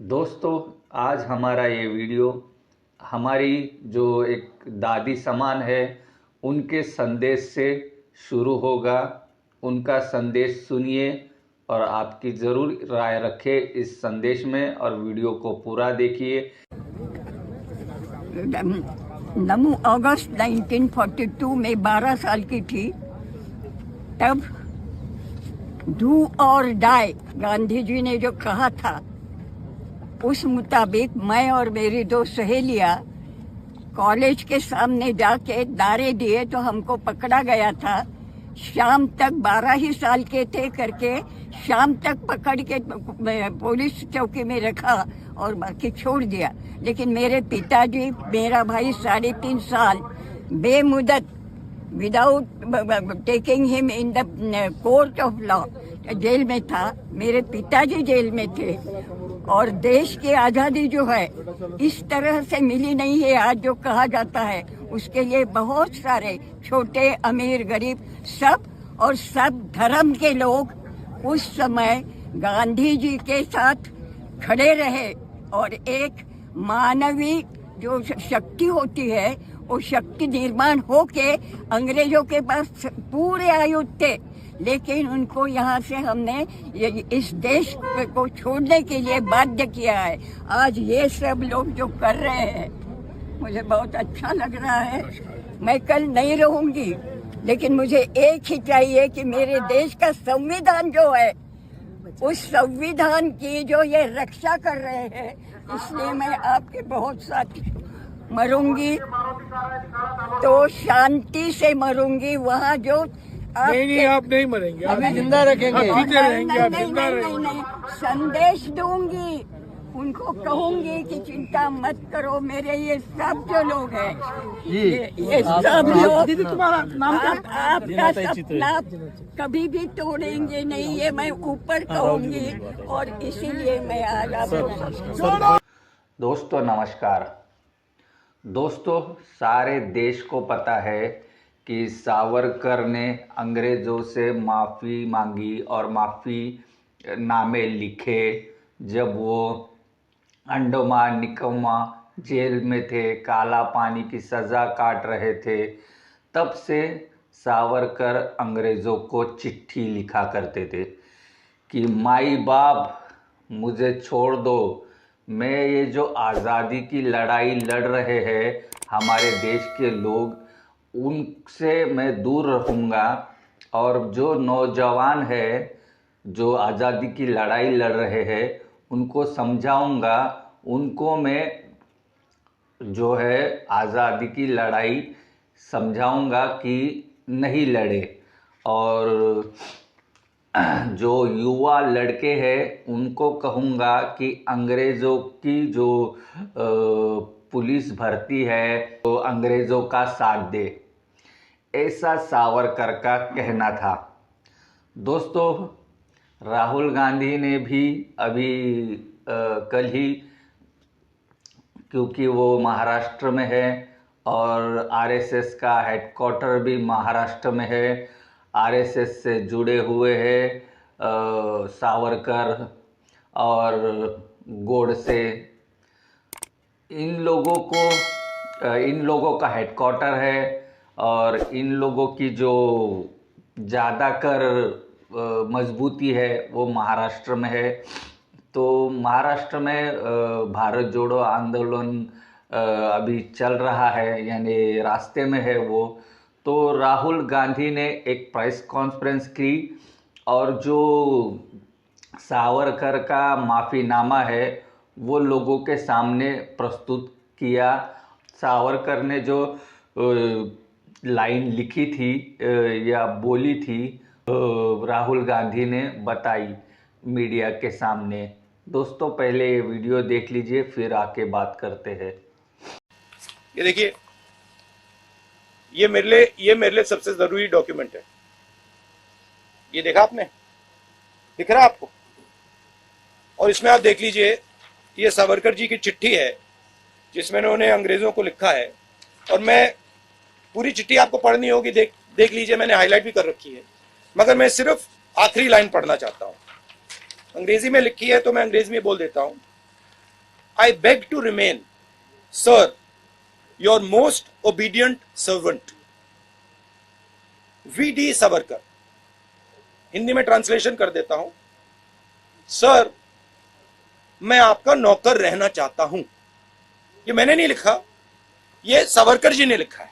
दोस्तों, आज हमारा ये वीडियो हमारी जो एक दादी समान है उनके संदेश से शुरू होगा। उनका संदेश सुनिए और आपकी ज़रूर राय रखें इस संदेश में और वीडियो को पूरा देखिए। 9 अगस्त 1942 में 12 साल की थी। तब डू और डाई गांधी जी ने जो कहा था उस मुताबिक मैं और मेरी दो सहेलियां कॉलेज के सामने जाके नारे दिए तो हमको पकड़ा गया था। शाम तक 12 ही साल के थे करके शाम तक पकड़ के पुलिस चौकी में रखा और बाकी छोड़ दिया। लेकिन मेरे पिताजी, मेरा भाई 3.5 साल बेमुदत without taking him in the court of law jail में था। मेरे पिताजी जेल में थे और देश की आज़ादी जो है इस तरह से मिली नहीं है आज जो कहा जाता है। उसके लिए बहुत सारे छोटे अमीर गरीब सब धर्म के लोग उस समय गांधी जी के साथ खड़े रहे और एक मानवीय जो शक्ति होती है वो शक्ति निर्माण होके अंग्रेजों के पास पूरे आयुध थे, लेकिन उनको यहाँ से हमने इस देश को छोड़ने के लिए बाध्य किया है। आज ये सब लोग जो कर रहे हैं मुझे बहुत अच्छा लग रहा है। मैं कल नहीं रहूंगी, लेकिन मुझे एक ही चाहिए कि मेरे देश का संविधान जो है उस संविधान की जो ये रक्षा कर रहे हैं, इसलिए मैं आपके बहुत साथ मरूंगी तो शांति से मरूंगी। वहाँ जो नहीं, आप नहीं मरेंगे, आप जिंदा रखेंगे, जीते रहेंगे, आप जिंदा रहेंगे। संदेश दूंगी, उनको कहूंगी कि चिंता मत करो। मेरे ये सब जो लोग हैं ये सब लोग दीदी तुम्हारा नाम क्या? आपका सपना कभी भी तोड़ेंगे नहीं, ये मैं ऊपर कहूंगी और इसीलिए मैं आज आपको। दोस्तों नमस्कार। दोस्तों, सारे देश को पता है कि सावरकर ने अंग्रेज़ों से माफ़ी मांगी और माफ़ी नामे लिखे जब वो अंडमान निकोबार जेल में थे, काला पानी की सज़ा काट रहे थे। तब से सावरकर अंग्रेज़ों को चिट्ठी लिखा करते थे कि माई बाप मुझे छोड़ दो, मैं ये जो आज़ादी की लड़ाई लड़ रहे हैं हमारे देश के लोग, उनसे मैं दूर रहूँगा। और जो नौजवान है जो आज़ादी की लड़ाई लड़ रहे हैं उनको समझाऊँगा, उनको मैं जो है आज़ादी की लड़ाई समझाऊँगा कि नहीं लड़े। और जो युवा लड़के हैं उनको कहूँगा कि अंग्रेज़ों की जो पुलिस भर्ती है तो अंग्रेज़ों का साथ दे, ऐसा सावरकर का कहना था। दोस्तों, राहुल गांधी ने भी अभी कल ही, क्योंकि वो महाराष्ट्र में है और आरएसएस का हेडक्वार्टर भी महाराष्ट्र में है, आरएसएस से जुड़े हुए हैं सावरकर और गोडसे। इन लोगों का हेडक्वार्टर है और इन लोगों की जो ज़्यादातर मजबूती है वो महाराष्ट्र में है। तो महाराष्ट्र में भारत जोड़ो आंदोलन अभी चल रहा है, यानी रास्ते में है वो। तो राहुल गांधी ने एक प्रेस कॉन्फ्रेंस की और जो सावरकर का माफ़ीनामा है वो लोगों के सामने प्रस्तुत किया। सावरकर ने जो लाइन लिखी थी या बोली थी राहुल गांधी ने बताई मीडिया के सामने। दोस्तों, पहले ये वीडियो देख लीजिए, फिर आके बात करते हैं। ये देखिए, ये मेरे लिए सबसे जरूरी डॉक्यूमेंट है। ये देखा आपने? दिख रहा आपको? और इसमें आप देख लीजिए, ये सावरकर जी की चिट्ठी है जिसमें उन्होंने अंग्रेजों को लिखा है। और मैं पूरी चिट्ठी आपको पढ़नी होगी, देख लीजिए, मैंने हाईलाइट भी कर रखी है, मगर मैं सिर्फ आखिरी लाइन पढ़ना चाहता हूं। अंग्रेजी में लिखी है तो मैं अंग्रेजी में बोल देता हूं। I beg to remain, sir, your most obedient servant, VD. Savarkar. Hindi में ट्रांसलेशन कर देता हूं, सर मैं आपका नौकर रहना चाहता हूं। ये मैंने नहीं लिखा, ये सावरकर जी ने लिखा है।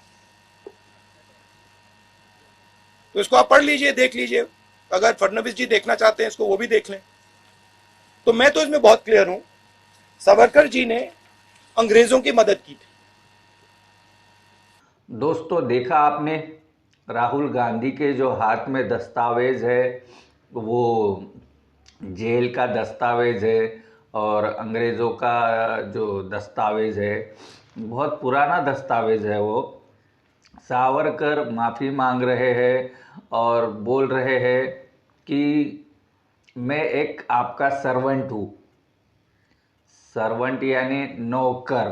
तो इसको आप पढ़ लीजिए, देख लीजिए। अगर फडणवीस जी देखना चाहते हैं इसको, वो भी देख लें। तो मैं तो इसमें बहुत क्लियर हूं, सावरकर जी ने अंग्रेजों की मदद की थी। दोस्तों, देखा आपने, राहुल गांधी के जो हाथ में दस्तावेज है वो जेल का दस्तावेज है, और अंग्रेज़ों का जो दस्तावेज है बहुत पुराना दस्तावेज है। वो सावरकर माफ़ी मांग रहे हैं और बोल रहे हैं कि मैं एक आपका सर्वेंट हूँ। सर्वेंट यानी नौकर।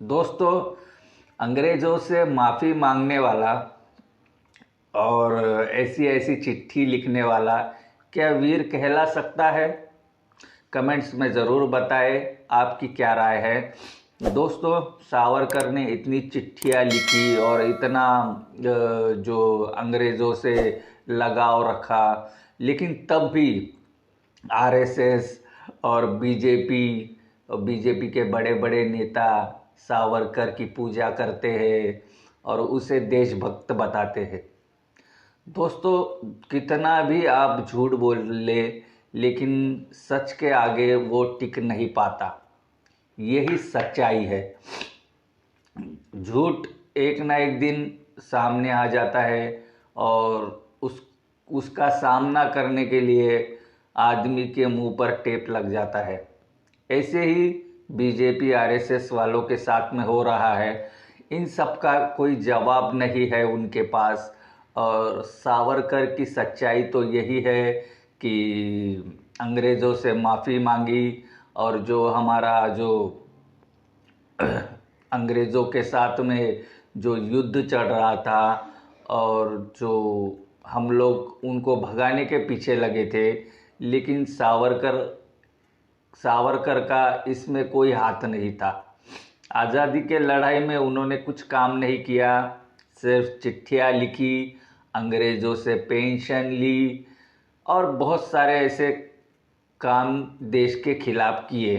दोस्तों, अंग्रेज़ों से माफ़ी मांगने वाला और ऐसी ऐसी चिट्ठी लिखने वाला क्या वीर कहला सकता है? कमेंट्स में ज़रूर बताएं आपकी क्या राय है। दोस्तों, सावरकर ने इतनी चिट्ठियाँ लिखी और इतना जो अंग्रेज़ों से लगाव रखा, लेकिन तब भी आरएसएस और बीजेपी के बड़े बड़े नेता सावरकर की पूजा करते हैं और उसे देशभक्त बताते हैं। दोस्तों, कितना भी आप झूठ बोल ले, लेकिन सच के आगे वो टिक नहीं पाता। यही सच्चाई है। झूठ एक ना एक दिन सामने आ जाता है और उसका सामना करने के लिए आदमी के मुंह पर टेप लग जाता है। ऐसे ही बीजेपी आरएसएस वालों के साथ में हो रहा है। इन सब का कोई जवाब नहीं है उनके पास। और सावरकर की सच्चाई तो यही है कि अंग्रेज़ों से माफ़ी मांगी, और जो हमारा जो अंग्रेज़ों के साथ में जो युद्ध चल रहा था और जो हम लोग उनको भगाने के पीछे लगे थे, लेकिन सावरकर का इसमें कोई हाथ नहीं था। आज़ादी के लड़ाई में उन्होंने कुछ काम नहीं किया, सिर्फ चिट्ठियाँ लिखी, अंग्रेज़ों से पेंशन ली और बहुत सारे ऐसे काम देश के खिलाफ किए।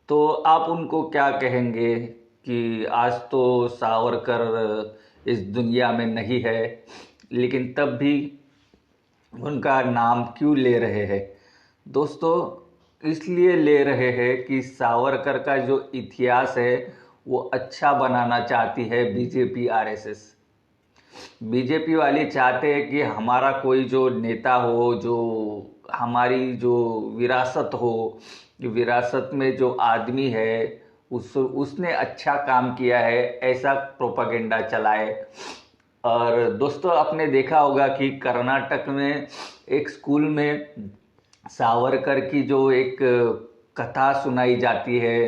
तो आप उनको क्या कहेंगे कि आज तो सावरकर इस दुनिया में नहीं है, लेकिन तब भी उनका नाम क्यों ले रहे हैं? दोस्तों, इसलिए ले रहे हैं कि सावरकर का जो इतिहास है वो अच्छा बनाना चाहती है बीजेपी आरएसएस। बीजेपी वाले चाहते हैं कि हमारा कोई जो नेता हो, जो हमारी जो विरासत हो, विरासत में जो आदमी है उसने अच्छा काम किया है, ऐसा प्रोपागेंडा चलाए। और दोस्तों, आपने देखा होगा कि कर्नाटक में एक स्कूल में सावरकर की जो एक कथा सुनाई जाती है,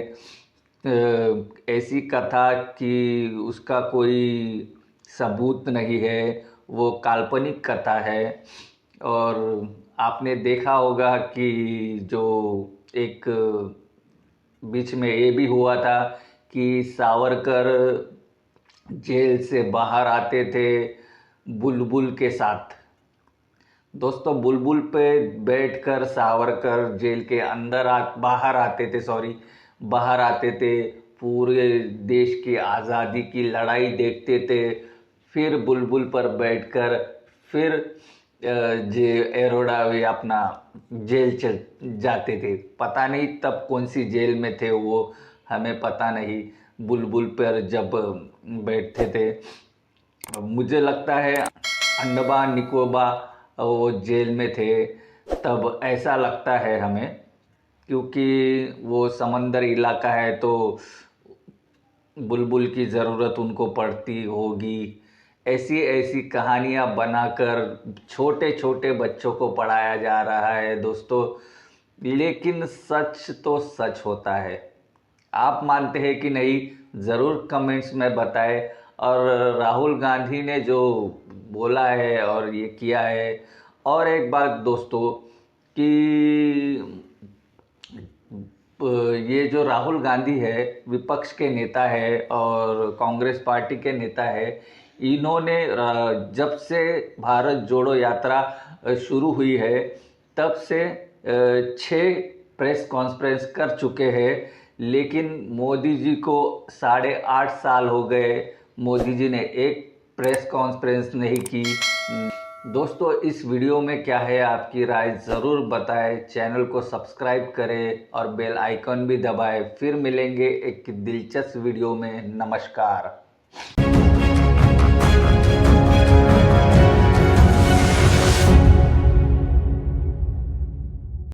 ऐसी कथा कि उसका कोई सबूत नहीं है, वो काल्पनिक कथा है। और आपने देखा होगा कि जो एक बीच में ये भी हुआ था कि सावरकर जेल से बाहर आते थे बुलबुल के साथ। दोस्तों, बुलबुल पे बैठकर सावरकर जेल के बाहर आते थे, पूरे देश की आज़ादी की लड़ाई देखते थे। फिर बुलबुल पर बैठकर फिर एरोडा भी अपना जेल चल जाते थे। पता नहीं तब कौन सी जेल में थे वो, हमें पता नहीं। बुलबुल पर जब बैठते थे, मुझे लगता है अंडमान निकोबार वो जेल में थे, तब ऐसा लगता है हमें, क्योंकि वो समंदर इलाका है तो बुलबुल की ज़रूरत उनको पड़ती होगी। ऐसी ऐसी कहानियाँ बनाकर छोटे छोटे बच्चों को पढ़ाया जा रहा है दोस्तों, लेकिन सच तो सच होता है। आप मानते हैं कि नहीं, ज़रूर कमेंट्स में बताएं। और राहुल गांधी ने जो बोला है और ये किया है, और एक बात दोस्तों कि ये जो राहुल गांधी है, विपक्ष के नेता है और कांग्रेस पार्टी के नेता है, इन्होंने जब से भारत जोड़ो यात्रा शुरू हुई है तब से 6 प्रेस कॉन्फ्रेंस कर चुके हैं, लेकिन मोदी जी को 8.5 साल हो गए, मोदी जी ने एक प्रेस कॉन्फ्रेंस नहीं की। दोस्तों, इस वीडियो में क्या है आपकी राय ज़रूर बताएं, चैनल को सब्सक्राइब करें और बेल आइकन भी दबाएं। फिर मिलेंगे एक दिलचस्प वीडियो में। नमस्कार।